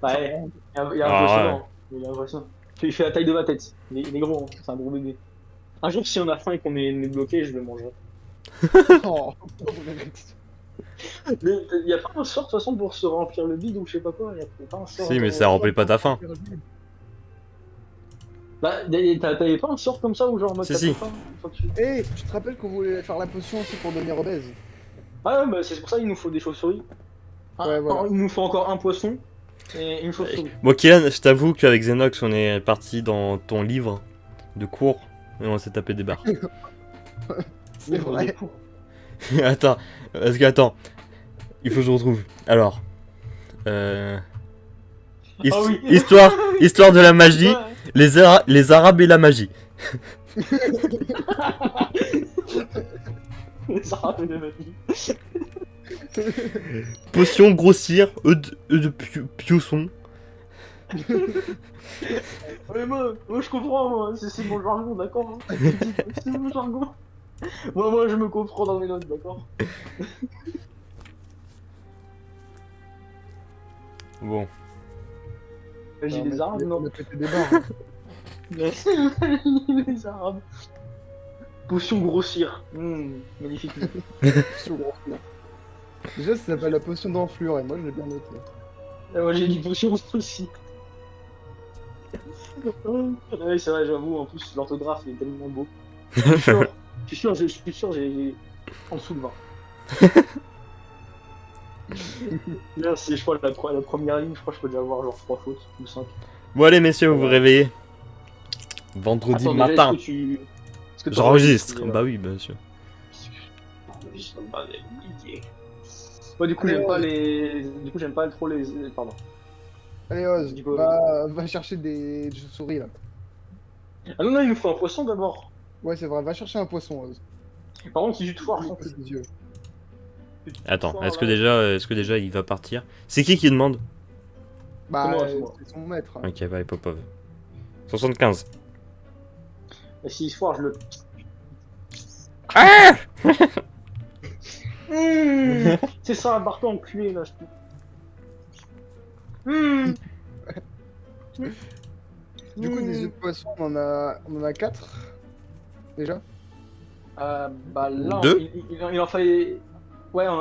Ouais, il y a un Ah poisson ouais. dedans. Il y a un poisson. Il fait la taille de ma tête. Il est gros, hein. C'est un gros bébé. Un jour, si on a faim et qu'on est bloqué, je le mangerai. Oh, pauvre Alex. Mais il y a pas un sort de toute façon pour se remplir le bide ou je sais pas quoi. Il y a pas un sort. Si, mais ça remplit pas ta faim. Bah, t'avais pas un sort comme ça où genre en mode Si, t'as si. plus faim une fois que tu... Eh, tu te rappelles qu'on voulait faire la potion aussi pour devenir obèse? Ah ouais, bah c'est pour ça qu'il nous faut des chauves-souris. Ouais, voilà. Il nous faut encore un poisson et une chauve-souris. Bon, Kylian, je t'avoue qu'avec Xenox, on est parti dans ton livre de cours et on s'est tapé des barres. C'est vrai. Attends, parce que attends, il faut que je retrouve. Alors, his- Ah oui. histoire de la magie, Ouais. les Arabes et la magie. Ça rappelle de ma vie. Potion grossir, œufs de piousson. Ouais, moi je comprends, moi. C'est mon jargon, d'accord, hein. C'est mon jargon. Moi je me comprends dans mes notes, d'accord. Bon, J'ai des arabes, non. On a pété des barres. Les arabes. Potion grossir. Magnifique. Potion grossir. Déjà, ça s'appelle la potion d'enflure et moi je l'ai bien noté. Et moi j'ai dit potion aussi. Ouais, c'est vrai, j'avoue, en plus l'orthographe est tellement beau. Je suis sûr, j'ai en dessous de 20. Merci, je crois la première ligne, je crois que je peux déjà avoir genre 3 fautes ou 5. bon allez messieurs, vous vous réveillez. Vendredi Attends, déjà, matin. est-ce que J'enregistre. Bah oui, bien sûr. Ouais, du coup, Allez, j'aime pas Oz. les. Du coup, j'aime pas trop les. Pardon. Allez, Oz, Du coup, va chercher des chauves-souris là. Ah non, non, il nous faut un poisson d'abord. Ouais, c'est vrai, va chercher un poisson, Oz. Par contre, si tu te foires, je Il pense fait des yeux. Attends, est-ce que déjà il va partir? C'est qui demande? Bah, C'est moi. c'est son maître. Hein. Ok, bah Popov. 75. Et s'il se foire, je le. Ah C'est ça, barre-toi enculé là, je peux. Du coup, des œufs de poisson, on en a 4 déjà. Bah là, Deux il en fallait. Ouais, Ouais,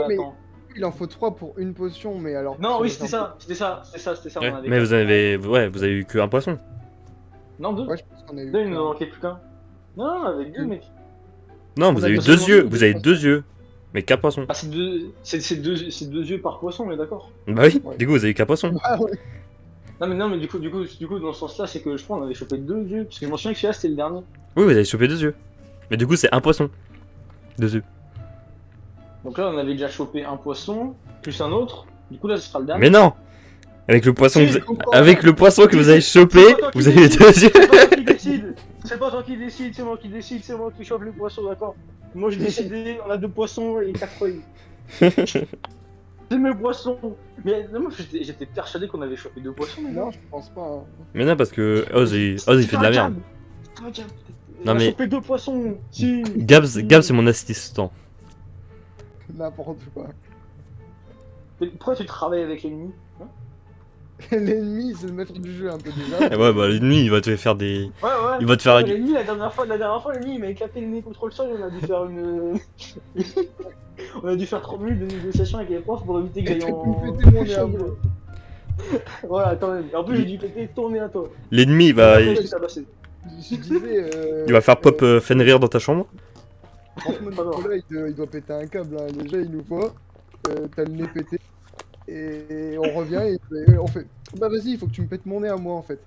mais attends. il en faut 3 pour une potion, mais alors. Non, si oui, on c'était veut ça, Ouais, on en avait mais quatre. vous avez eu que un poisson. Non, deux. faire- Ouais, je pense qu'on a eu. Deux, il nous en manquait plus qu'un. Non, on avait deux, mec. Non, vous On a avez eu que deux seulement yeux. deux Vous avez poissons. 2 yeux. Mais qu'un poisson. Ah, c'est deux yeux par poisson, mais d'accord. Bah oui, Ouais. du coup vous avez qu'un poisson. Ah ouais. Non, mais du coup, dans ce sens-là, c'est que je crois qu'on avait chopé deux yeux, parce que je m'en souviens que celui-là, c'était le dernier. Oui, vous avez chopé 2 yeux. Mais du coup c'est un poisson. 2 yeux. Donc là, on avait déjà chopé un poisson, plus un autre. Du coup, là, ce sera le dernier. Mais non. Avec le poisson, Si, que je vous... comprends. avec le poisson que vous avez chopé, C'est pas toi qui vous avez décide. 2 yeux. C'est pas toi qui décide. C'est pas toi qui décide, c'est moi qui décide, c'est moi qui chope les poissons, d'accord. Moi, j'ai décidé, on a deux poissons et 4 feuilles. C'est mes poissons. Mais non, moi, j'étais persuadé qu'on avait chopé deux poissons, mais Non, non. je pense pas. Hein. Mais non, parce que Oz il fait de la merde. Non, Non, on a mais- chopé deux poissons. Si. Gabs c'est mon assistant. N'importe quoi. Mais pourquoi tu travailles avec l'ennemi? L'ennemi, c'est le maître du jeu un peu déjà. Ouais, bah lui il va te faire des. Ouais, ouais. Il va te faire. Ouais, l'ennemi, la dernière fois, l'ennemi, il m'a éclaté le nez contre le sol, on a dû faire une. On a dû faire 30 minutes de négociation avec les profs pour éviter que j'aille Tu en. peux me péter mon nez à moi. Voilà, quand même. En plus, j'ai dû péter ton nez à toi. L'ennemi il va. Après, je suis tabassé. Je disais. Il va faire pop Fenrir dans ta chambre. Franchement, Nicolas, il doit péter un câble. Hein. Déjà, il nous voit. T'as le nez pété. Et on revient et on fait. Bah, vas-y, il faut que tu me pètes mon nez à moi en fait.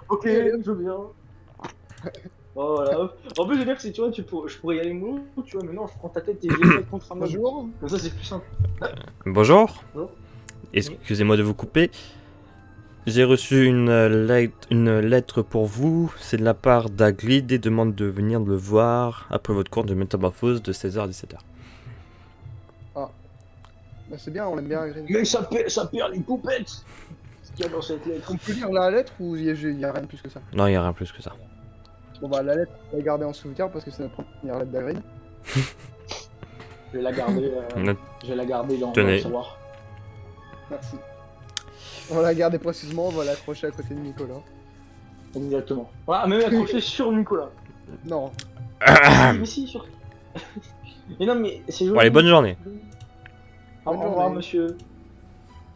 Ok, je veux bien. Voilà. En plus, je veux dire que si tu vois, je pourrais y aller mollo, tu vois, mais non, je prends ta tête et je vais contre un meuble. Bonjour. Comme ça, c'est plus simple. Bonjour. Bonjour. Excusez-moi de vous couper. J'ai reçu une lettre pour vous. C'est de la part d'Agrid et demande de venir le voir après votre cours de métamorphose de 16h à 17h. Bah, c'est bien, on aime bien Hagrid. Mais ça perd les poupettes. Ce qu'il y a dans cette lettre. On peut lire la lettre ou il y a rien de plus que ça? Non, il n'y a rien plus que ça. Bon bah la lettre, on va la garder en sauvegarde parce que c'est notre première lettre d'Hagrid. Je vais la garder, Note- dans Tenez. le tiroir. Merci. On va la garder précisément, on va l'accrocher à côté de Nicolas. Exactement. Voilà, même accroché sur Nicolas. Non. Mais si, sur. Mais non, mais c'est joli. Bon, allez, bonne journée. Au revoir, monsieur.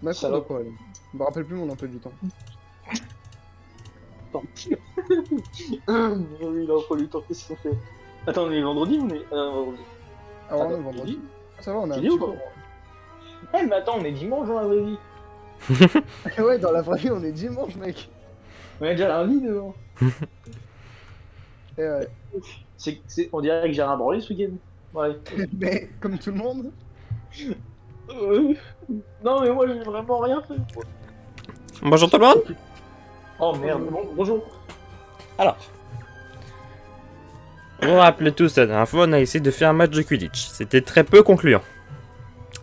Ma Salope. quoi, elle. Je me rappelle plus mon emploi du temps. Attends. Oui, il a pas le temps, qu'est-ce qu'on fait? Attends, on est vendredi ou on est. Vendredi. Ah ouais, on est Attends, vendredi. tu Ça va, on a un dis petit ou peu. pas Eh, mais attends, on est dimanche dans la vraie vie. Ouais, dans la vraie vie, on est dimanche, mec. On est déjà lundi devant. Et ouais. On dirait que j'ai rien branlé ce week-end. Ouais. Mais comme tout le monde. Non, mais moi j'ai vraiment rien fait. Bonjour tout le monde. Oh merde, bonjour. Alors, vous vous rappelez tous, la dernière fois, on a essayé de faire un match de Quidditch. C'était très peu concluant.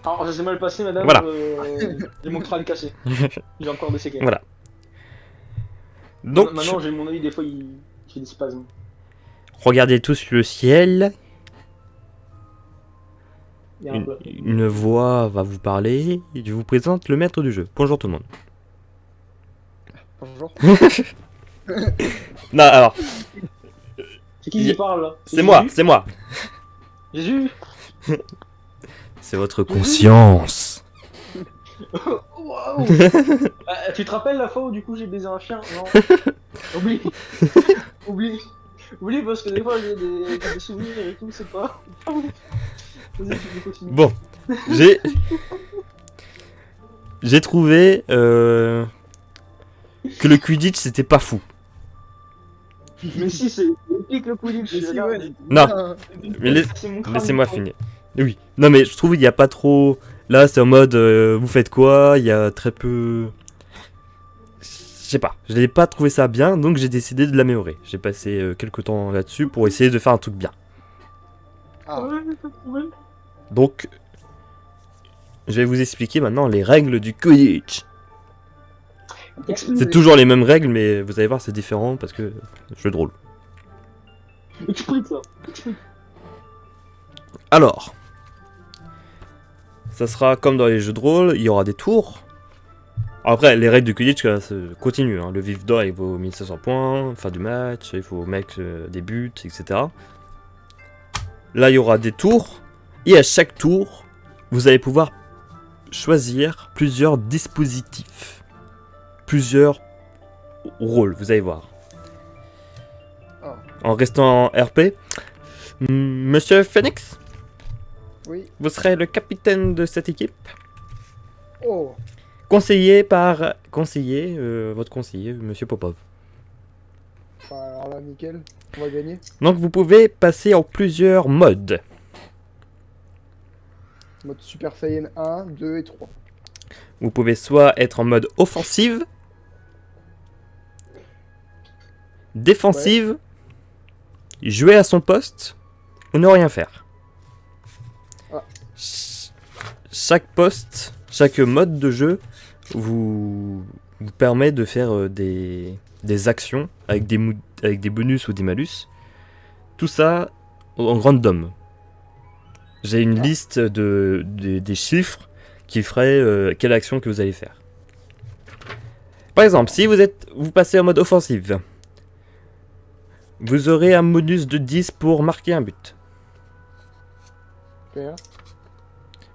Alors, ça s'est mal passé, madame. Voilà. J'ai mon crâne cassé. J'ai encore des séquelles. Voilà. Donc, Maintenant, j'ai mon œil, des fois, il fait des spasmes. regardez tous le ciel. Il y a un peu. Une voix va vous parler. Et je vous présente le maître du jeu. Bonjour tout le monde. Bonjour. Non, alors, C'est qui qui parle là c'est moi, c'est moi. Jésus. C'est votre conscience. Waouh. Tu te rappelles la fois où du coup j'ai baisé un chien? Non. Oublie. Oublie parce que des fois j'ai des souvenirs et tout, c'est pas. Vas-y, tu continues. Bon, j'ai trouvé que le Quidditch c'était pas fou. Mais si, c'est épique le Quidditch. Mais si, regarde. ouais. Non, Putain. mais C'est mon crâne, laissez-moi quoi. finir. Oui. Non mais je trouve il y a pas trop. Là c'est en mode vous faites quoi? Il y a très peu. Je sais pas. Je n'ai pas trouvé ça bien, donc j'ai décidé de l'améliorer. J'ai passé quelques temps là-dessus pour essayer de faire un truc bien. Ah. Ouais, t'as trouvé. Donc, je vais vous expliquer maintenant les règles du Quidditch. C'est toujours les mêmes règles, mais vous allez voir c'est différent parce que jeu de rôle. Explique ça. Explique. Alors, ça sera comme dans les jeux de rôle, il y aura des tours. Après, les règles du Quidditch continuent. Hein. Le vif d'or il vaut 1500 points, fin du match, il faut mettre des buts, etc. Là, il y aura des tours, et à chaque tour, vous allez pouvoir choisir plusieurs dispositifs, plusieurs rôles, vous allez voir. Ah. En restant en RP, Monsieur Phoenix, Oui. vous serez le capitaine de cette équipe. Oh. Conseillé par votre conseiller, Monsieur Popov. Bah, alors là, nickel. On va gagner. Donc vous pouvez passer en plusieurs modes. Mode Super Saiyan 1, 2 et 3. Vous pouvez soit être en mode offensive, défensive, jouer à son poste ou ne rien faire. Ah. Chaque poste, chaque mode de jeu vous permet de faire des actions avec des bonus ou des malus. Tout ça en random. J'ai une liste des chiffres qui ferait quelle action que vous allez faire. Par exemple, si vous passez en mode offensive, vous aurez un bonus de 10 pour marquer un but. Super.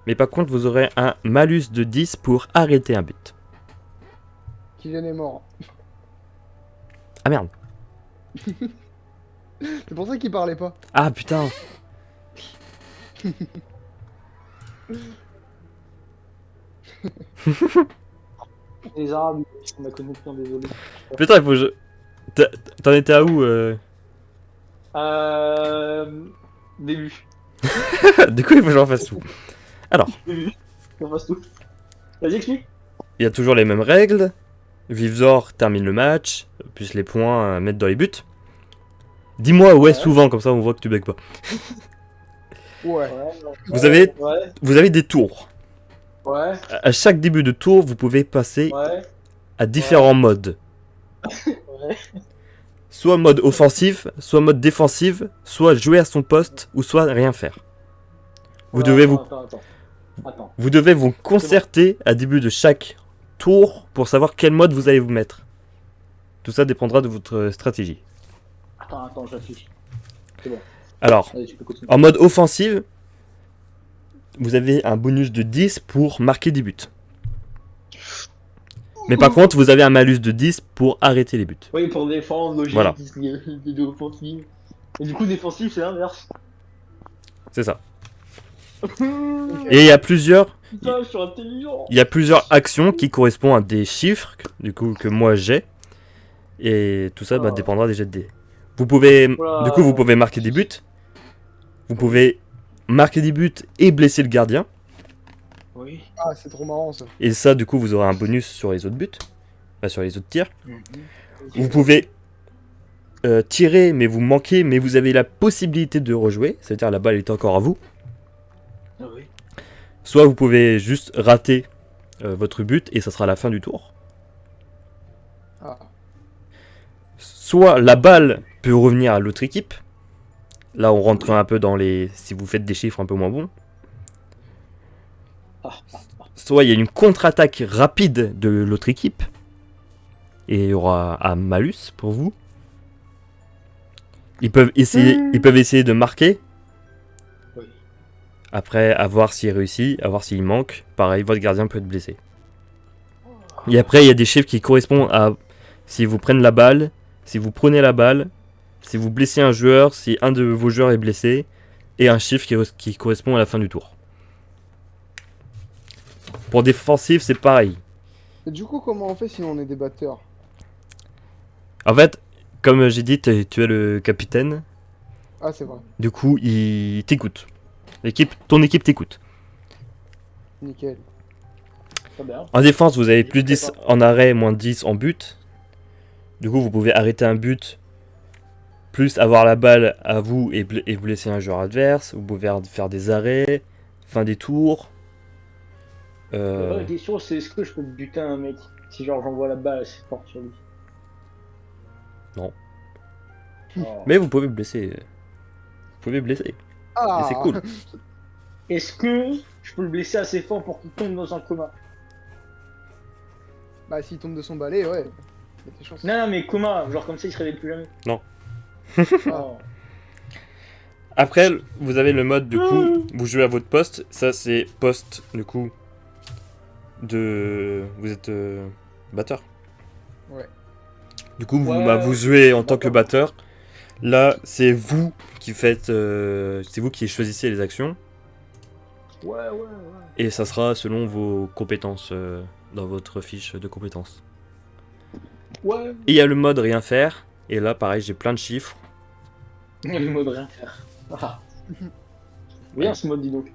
Mais par contre, vous aurez un malus de 10 pour arrêter un but. Kylian est mort. Ah merde. C'est pour ça qu'il parlait pas. Ah putain. Les Arabes, on a connu plein, désolé. Putain, il faut que je... T'en étais à où Début. Du coup, il faut que j'en fasse tout. Alors, Début. Qu'on fasse tout. Vas-y, explique. il y a toujours les mêmes règles. Vivzor termine le match, plus les points à mettre dans les buts. Dis-moi ouais, souvent, comme ça on voit que tu bugs pas. Ouais. Vous avez- Ouais. Vous avez des tours. Ouais. À chaque début de tour, vous pouvez passer Ouais. à différents modes. Ouais. Soit mode offensif, soit mode défensif, soit jouer à son poste, ou soit rien faire. Vous devez vous Attends. Vous devez vous concerter à début de chaque tour pour savoir quel mode vous allez vous mettre. Tout ça dépendra de votre stratégie. Attends, j'affiche. C'est bon. Alors, Allez, tu peux continuer. en mode offensive, vous avez un bonus de 10 pour marquer des buts. Mais par contre, vous avez un malus de 10 pour arrêter les buts. Oui, pour défendre, logique, Voilà. des deux offensives. Et du coup, défensif, c'est l'inverse. C'est ça. Et il y a plusieurs Putain, je suis intelligent. Il y a plusieurs actions qui correspondent à des chiffres, du coup, que moi j'ai. Et tout ça dépendra des jets de dés. Vous pouvez, Voilà. du coup, vous pouvez marquer des buts. Vous pouvez marquer des buts et blesser le gardien. Oui. Ah, c'est trop marrant ça. Et ça, du coup, vous aurez un bonus sur les autres buts. Enfin, sur les autres tirs. Mhm. Vous pouvez tirer, mais vous manquez, mais vous avez la possibilité de rejouer. C'est-à-dire la balle est encore à vous. Ah oui. Soit vous pouvez juste rater votre but et ça sera la fin du tour. Ah. Soit la balle peut revenir à l'autre équipe. Là, on rentre un peu dans les... Si vous faites des chiffres un peu moins bons. Soit il y a une contre-attaque rapide de l'autre équipe. Et il y aura un malus pour vous. Ils peuvent essayer de marquer. Oui. Après, à voir s'il réussit, à voir s'il manque. Pareil, votre gardien peut être blessé. Et après, il y a des chiffres qui correspondent à... Si vous prenez la balle, si vous prenez la balle, si vous blessez un joueur, si un de vos joueurs est blessé, et un chiffre qui correspond à la fin du tour. Pour défensif, c'est pareil. Et du coup, comment on fait si on est des batteurs? En fait, comme j'ai dit, tu es le capitaine, Ah, c'est vrai. du coup, il t'écoute. Ton équipe t'écoute. Nickel. Très bien. En défense, vous avez plus 10 en arrêt, moins 10 en but. Du coup, vous pouvez arrêter un but, plus avoir la balle à vous et blesser un joueur adverse. Vous pouvez faire des arrêts, fin des tours. La question, c'est est-ce que je peux buter un mec si genre j'envoie la balle assez fort sur lui? Non. Oh. Mais vous pouvez blesser. Vous pouvez blesser. Ah. Et c'est cool. Est-ce que je peux le blesser assez fort pour qu'il tombe dans un coma? Bah, s'il tombe de son balai, ouais. Il y a des chances. Non, mais coma, genre comme ça il se réveille plus jamais. Non. Oh. Après, vous avez le mode, du coup, vous jouez à votre poste. Ça, c'est poste, du coup, de... Vous êtes batteur. Ouais. Du coup, Ouais, vous jouez en tant que batteur. batteur. Là, c'est vous qui faites... c'est vous qui choisissez les actions. Ouais. Et ça sera selon vos compétences dans votre fiche de compétences. Ouais. Et il y a le mode rien faire. Et là, pareil, j'ai plein de chiffres. Le mode rien faire. Ah. Bien ce mode, dis donc.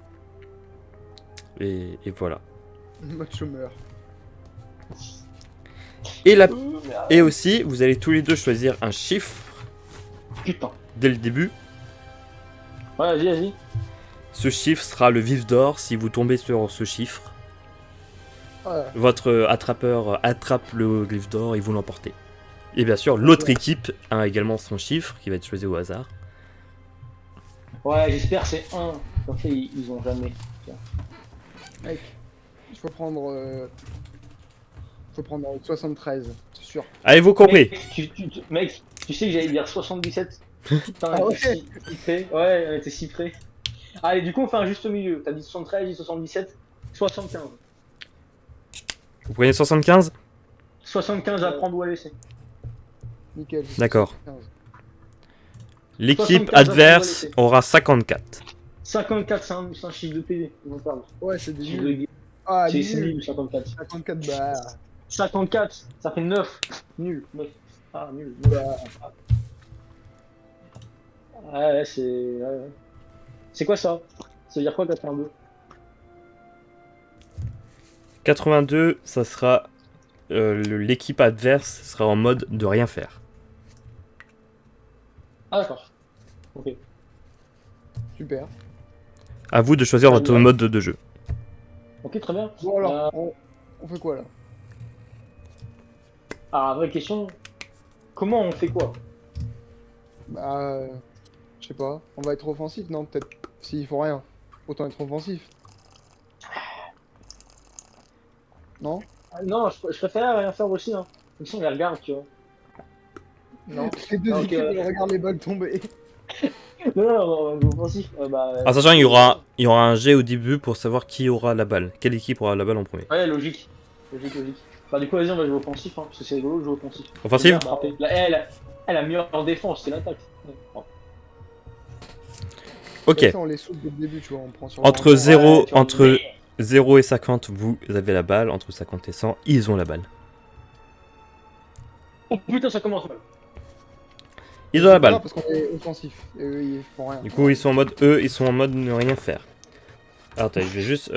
Et voilà. Mode chômeur. Et Mais, aussi, vous allez tous les deux choisir un chiffre putain. dès le début. Ouais, vas-y. Ce chiffre sera le vif d'or. Si vous tombez sur ce chiffre, Ah, votre attrapeur attrape le vif d'or et vous l'emportez. Et bien sûr, l'autre équipe a également son chiffre qui va être choisi au hasard. Ouais, j'espère que c'est 1. Comme ça, ils ont jamais. mec. Il faut prendre. Faut prendre 73, c'est sûr. Avez-vous compris? Mec, tu sais que j'allais dire 77. Putain, Ah on ouais. était si près. Ouais, on était si près. Allez, du coup, on fait un juste milieu. T'as dit 73, j'ai dit 77, 75. Vous prenez 75? 75 à prendre ou à laisser. Nickel. D'accord. 75. L'équipe 75 adverse à aura 54. 54, c'est un chiffre de PD. On en parle. Ouais, c'est des Chiffre nuls. de... Ah, C'est nul. nul, 54. 54, bah. 54, ça fait 9. Nul. 9. Ah, nul. bah, Ouais, c'est. Ouais. C'est quoi ça? Ça veut dire quoi 82? 82, ça sera... l'équipe adverse sera en mode de rien faire. Ah, d'accord. Ok. super. À vous de choisir votre bien. mode de jeu. Ok, très bien. Bon, alors, on fait quoi là? Ah, vraie question. Comment on fait quoi? Bah. Je sais pas. On va être offensif, non? Peut-être. S'il faut rien. Autant être offensif. Non? Ah, non, je préfère rien faire aussi, hein. Comme ça, on les regarde, tu vois. Non. Les deux Ok, équipes, ouais. elles regardent les balles tomber. Non, non, offensif. En sachant il y aura un jet au début pour savoir qui aura la balle. Quelle équipe aura la balle en premier. Ouais, logique. Logique, logique. Bah, du coup, vas-y, on va jouer offensif, hein, parce que c'est rigolo de jouer offensif. Offensif? Bien frappé. Là, elle a mieux en défense, c'est l'attaque. Ouais. Bon. Ok. Comme ça, on les saute dès le début, tu vois, on prend sur Entre le 0, tu vois, entre mais- 0 et 50, vous avez la balle. Entre 50 et 100, ils ont la balle. Oh putain, ça commence mal. Ils ont la balle. Parce qu'on est offensif. Et eux, ils font rien. Du coup, ils sont en mode ne rien faire. Alors, attends, je vais juste.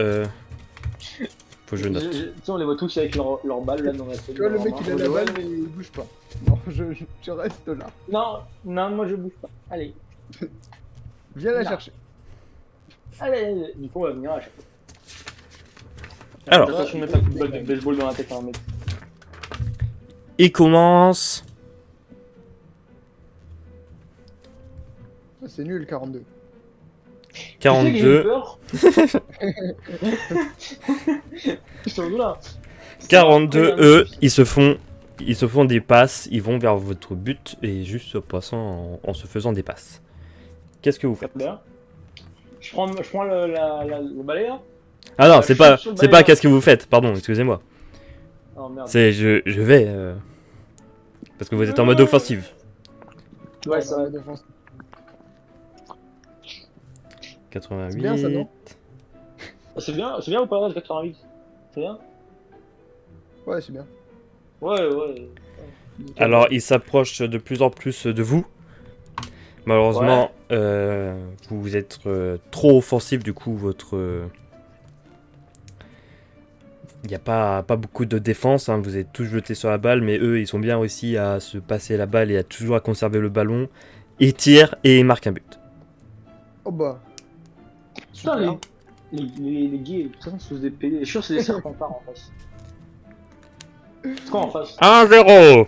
Faut que je note. Tu sais, on les voit tous avec leur balle là dans la tête. Tu vois, le mec, il a la balle, mais il bouge pas. Non, je reste là. Non, non, moi je bouge pas. Allez, Viens la Non. chercher. allez, du coup, on va venir à chaque fois. Alors. Attention, mets pas de balle de baseball dans la tête, hein, mec. Il commence. Ah, c'est nul, 42. Tu sais que j'ai eu 42. peur. Ils sont où là 42, eux, ils se font des passes. Ils vont vers votre but et juste en passant en se faisant des passes. Qu'est-ce que vous faites? Bien. Je prends le balai là. Ah non, je c'est shoot pas, sur le c'est balai, pas là. qu'est-ce que vous faites. Pardon, excusez-moi. Oh merde. C'est je vais parce que vous êtes en mode offensive. Ouais, ça va. défense. 88. C'est bien, ça, non? C'est bien ou pas, 88? C'est bien. Ouais, c'est bien. Ouais, ouais. Nickel. Alors, il s'approche de plus en plus de vous. Malheureusement, vous êtes trop offensif, du coup, il n'y a pas beaucoup de défense, hein. Vous êtes tous jetés sur la balle, mais eux, ils sont bien réussi à se passer la balle et à toujours à conserver le ballon. Ils tirent et ils marquent un but. Oh bah. Putain, Super. les gays, tout ça, c'est sous des PD. Je suis sûr que c'est des serpentards en face. C'est quoi en face 1-0.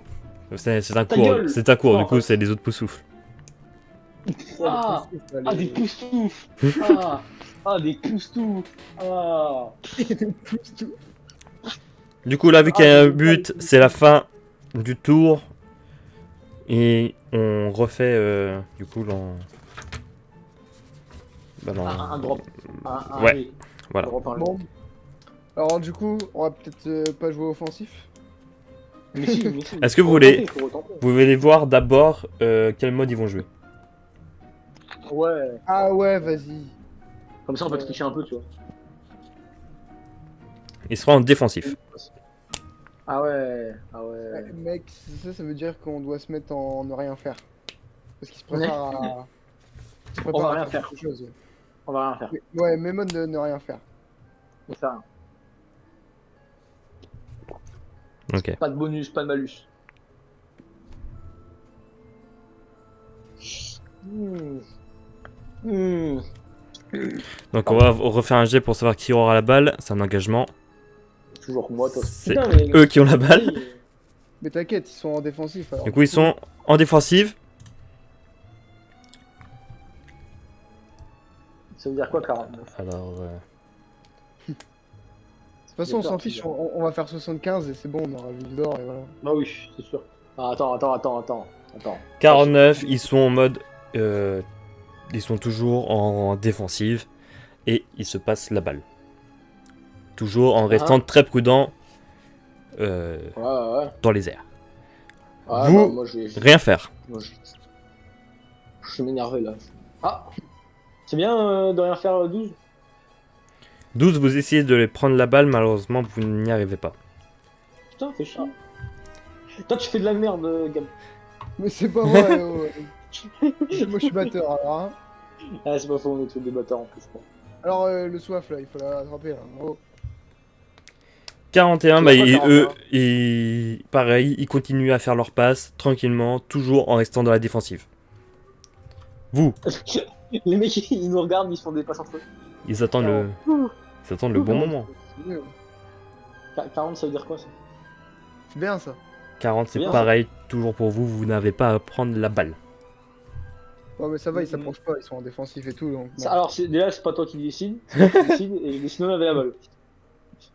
C'est un Ta cours, gueule. c'est un cours, Non, du Oh. coup, en c'est les autres poussoufles. Ah, Ah, des poustoufs. Des poustoufs. Ah. Des pouces tout. Du coup, là, vu qu'il y a Ah, un j'ai but, pas- c'est la fin du tour. Et on refait, du coup, Un drop. Ouais, oui. voilà. Drop, un Bon. Alors, du coup, on va peut-être pas jouer offensif. Mais si, mais si. Est-ce que vous Faut voulez- retenter, faut retenter. Vous voulez voir d'abord quel mode ils vont jouer. Ouais. Ah ouais, vas-y. Comme ça, on peut tricher un peu, tu vois. Ils seront en défensif. Ah ouais. Mec, ça veut dire qu'on doit se mettre en ne rien faire. Parce qu'il se prépare à. il se prépare va à rien faire. quelque chose. On va rien faire. Ouais, mais mode de ne rien faire. On va faire rien. Ok. Pas de bonus, pas de malus. Donc on va refaire un jet pour savoir qui aura la balle. C'est un engagement. Toujours moi, toi. C'est Putain, mais- eux qui ont la balle. Mais t'inquiète, ils sont en défensif. Alors, Du coup, ils sont en défensive. Ça veut dire quoi, 49? Alors, De toute façon, on J'ai s'en peur, fiche, c'est bien. on va faire 75 et c'est bon, on aura ville d'or et voilà. Bah oui, c'est sûr. Ah, attends. 49, ils sont en mode. Ils sont toujours en défensive. Et ils se passent la balle. Toujours en restant très prudent Ouais. dans les airs. Ouais, Vous- bah, moi, je vais. Rien faire. Moi, je vais m'énerver là. Ah! C'est bien de rien faire 12? 12, vous essayez de les prendre la balle. Malheureusement, vous n'y arrivez pas. Putain, fais chier. Toi, tu fais de la merde, Gab. Mais c'est pas vrai, moi je suis batteur alors. Hein. Ah, c'est pas faux, on est tous des bâtards en plus, quoi. Alors, le soif là, il faut l'attraper là. Oh. 41, Tu bah, vois pas, eux, pareil, ils continuent à faire leurs passes tranquillement, toujours en restant dans la défensive. Vous, Les mecs, ils nous regardent, ils se font des passes entre eux. ils attendent le bon moment. C'est mieux. 40, ça veut dire quoi, ça? C'est bien ça. 40, c'est Bien. pareil, toujours pour vous, vous n'avez pas à prendre la balle. Ouais, mais ça va, ils s'approchent pas, ils sont en défensif et tout. Donc, bon. Alors, déjà, c'est pas toi qui décide, c'est toi qui décide, et les sinon, on avait la balle.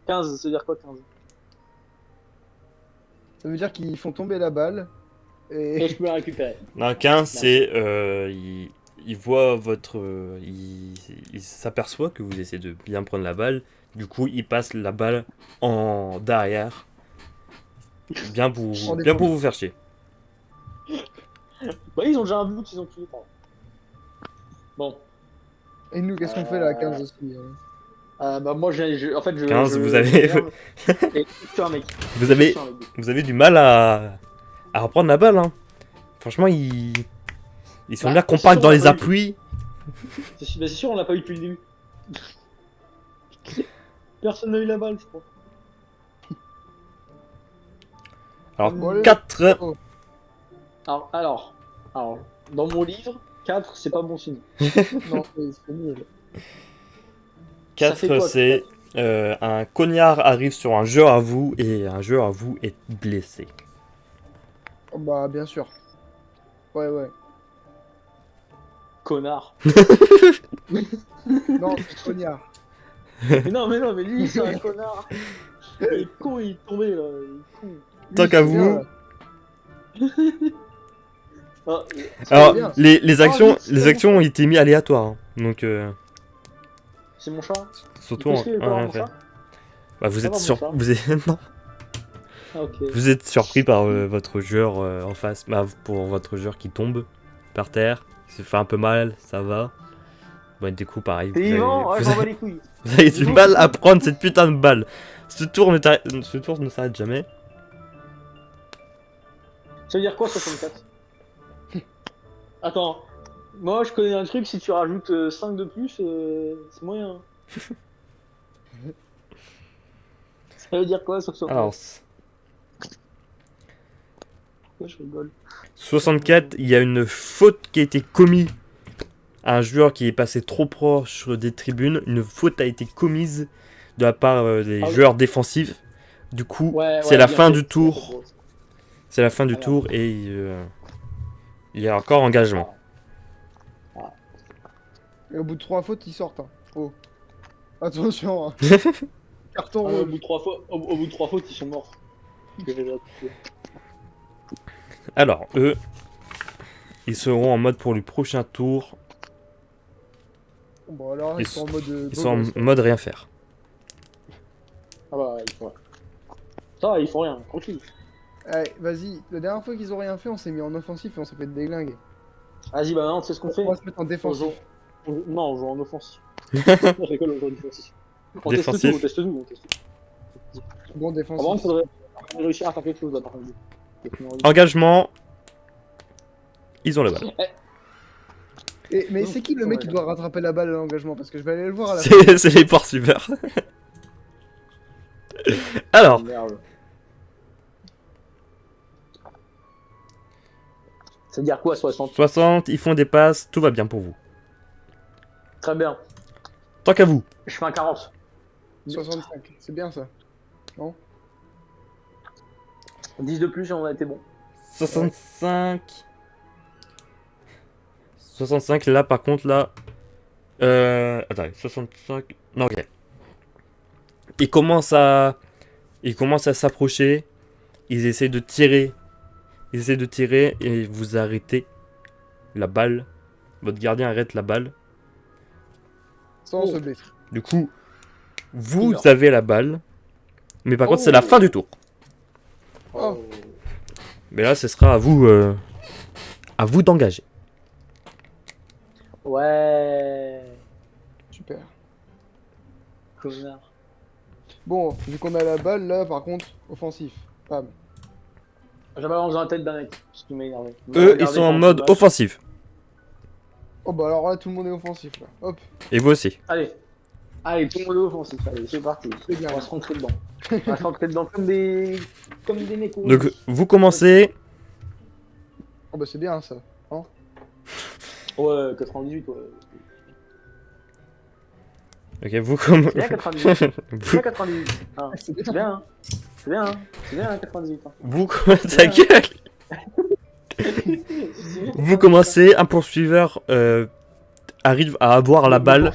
15, ça veut dire quoi, 15? Ça veut dire qu'ils font tomber la balle. Et je peux la récupérer. Un 15, c'est. Il voit votre. Il s'aperçoit que vous essayez de bien prendre la balle. Du coup, il passe la balle en derrière. Bien pour vous faire chier. Ouais, ils ont déjà un but, ils ont tué. Bon. Et nous, qu'est-ce qu'on fait là à 15 aussi Bah moi, en fait, 15, vous avez. Et tu un mec. Vous avez du mal à reprendre la balle. Hein. Franchement, ils sont Bah, bien c'est compacts sûr, dans on les l'a pas eu. appuis. C'est sûr, on l'a pas eu depuis le début. Personne n'a eu la balle, je crois. Alors, Bon, allez. 4. Oh. Alors, dans mon livre, 4, c'est pas bon signe. Non, c'est nul. Ça fait 4, quoi, c'est un cognard arrive sur un joueur à vous et un joueur à vous est blessé. Oh, bah, bien sûr. Ouais. Connard. Non, c'est cognard. mais mais lui, c'est un connard. Il est con, il est tombé là. Il est con. Tant qu'à c'est bien, vous. là. Ah, Alors, bien. les actions, vite, les actions ont été mises aléatoires. Hein. Donc, c'est mon chat. surtout Qu'est-ce qu'il veut voir, mon chat bah, vous Ça êtes va, sur... mon chat vous êtes... non. Ah, ok. Vous êtes surpris par votre joueur en face. Bah, pour votre joueur qui tombe par terre. Il se fait un peu mal, ça va. Bon, du coup, pareil. T'es vivant? Ouais, j'en bats les couilles. Vous avez du mal à prendre cette putain de balle. Ce tour ne s'arrête jamais. Ça veut dire quoi 64? Attends, moi je connais un truc, si tu rajoutes 5 de plus, c'est moyen. Ça veut dire quoi 64? Alors, Pourquoi je rigole? 64, il y a une faute qui a été commise à un joueur qui est passé trop proche des tribunes. Une faute a été commise de la part des Ah oui. joueurs défensifs. Du coup, Ouais, c'est la bien fin fait. du tour. C'est la fin du Ah, tour et il y a encore engagement. Et au bout de 3 fautes, ils sortent. Hein. Oh. Attention. Hein. Carton Au rouge. bout de 3 fois, au bout de 3 fautes, ils sont morts. Alors, eux, ils seront en mode pour le prochain tour. Bon, alors, ils sont en mode. Ils sont en mode rien faire. Ah bah, ils font rien. Ça, ils font rien, tranquille. Allez, vas-y. La dernière fois qu'ils ont rien fait, on s'est mis en offensif et on s'est fait déglinguer. Vas-y, bah maintenant, tu sais ce qu'on fait. On va se mettre en défensif. Non, on joue en offensif. Je rigole, on joue en défensif. On teste Défensif. tout, on teste tout. Bon Avant, il défensif. faudrait réussir à faire quelque chose là, par exemple. Engagement. Ils ont la balle. Mais c'est qui le mec qui doit rattraper la balle à l'engagement? Parce que je vais aller le voir à la fin. C'est les poursuiveurs. Alors, Merde. Ça veut dire quoi, 60? 60, ils font des passes, tout va bien pour vous. Très bien. Tant qu'à vous. Je fais un 40. 65, c'est bien ça. 10 de plus et on a été bon. 65. 65, là par contre, là. Attends, 65. Non, ok. Ils commencent à s'approcher. Ils essaient de tirer. Et vous arrêtez la balle. Votre gardien arrête la balle. Sans Oh. se blesser. Du coup, vous Oula. avez la balle. Mais par contre, c'est la Oh. fin du tour. Oh. Mais là, ce sera à vous d'engager. Ouais. Super. Connard. Bon, vu qu'on a la balle, là, par contre, offensif. Bam. J'ai balance dans la tête d'un mec, ce qui m'a énervé. Eux, ils sont en mode offensif. Oh bah alors là, tout le monde est offensif, là. Hop. Et vous aussi. Allez, tout le monde est offensif. Allez, c'est parti. C'est bien. On va se rentrer dedans. On va se rentrer dedans comme des mécos. Donc, vous commencez. Oh bah c'est bien, ça. Ouais, 98, ouais. Ok, vous commencez. C'est bien 98. C'est vous, bien 98. Hein. C'est bien. C'est bien, hein. C'est bien, hein. C'est bien 98. Hein. vous commencez. Ta gueule. Vous commencez. Un poursuiveur arrive à avoir la balle.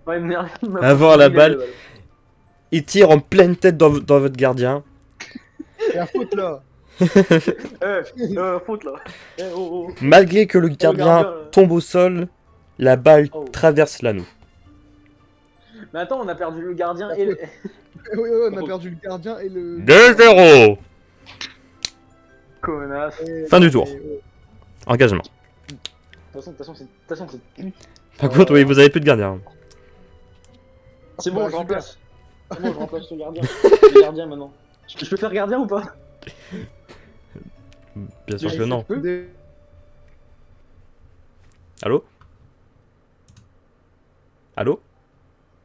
Ouais, merde. Avoir la balle. Il tire en pleine tête dans votre gardien. La faute là. Faute là. Oh. Malgré que le gardien gardien, tombe au sol, la balle Oh. traverse l'anneau. Mais attends, on a perdu le gardien et le... Oui, on a perdu le gardien et le. 2-0. Connasse. De Fin du tour. Et, Engagement. toute façon, c'est... Par contre, oui, vous avez plus de gardien. C'est bon, Bah, je super. remplace. C'est bon, je remplace le gardien. Le gardien maintenant. Je peux faire gardien ou pas? Bien sûr Oui, que non. Des- Allô? Allô?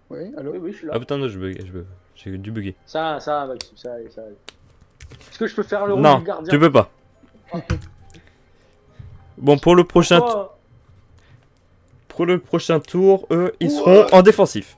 Oui, allô. Oui, je suis là. Ah putain, non, j'ai dû bugger. Ça va, ça va. Est-ce que je peux faire le rôle Non, du gardien? tu peux pas. Bon, pour le prochain Pourquoi tour, eux, ils seront en défensif.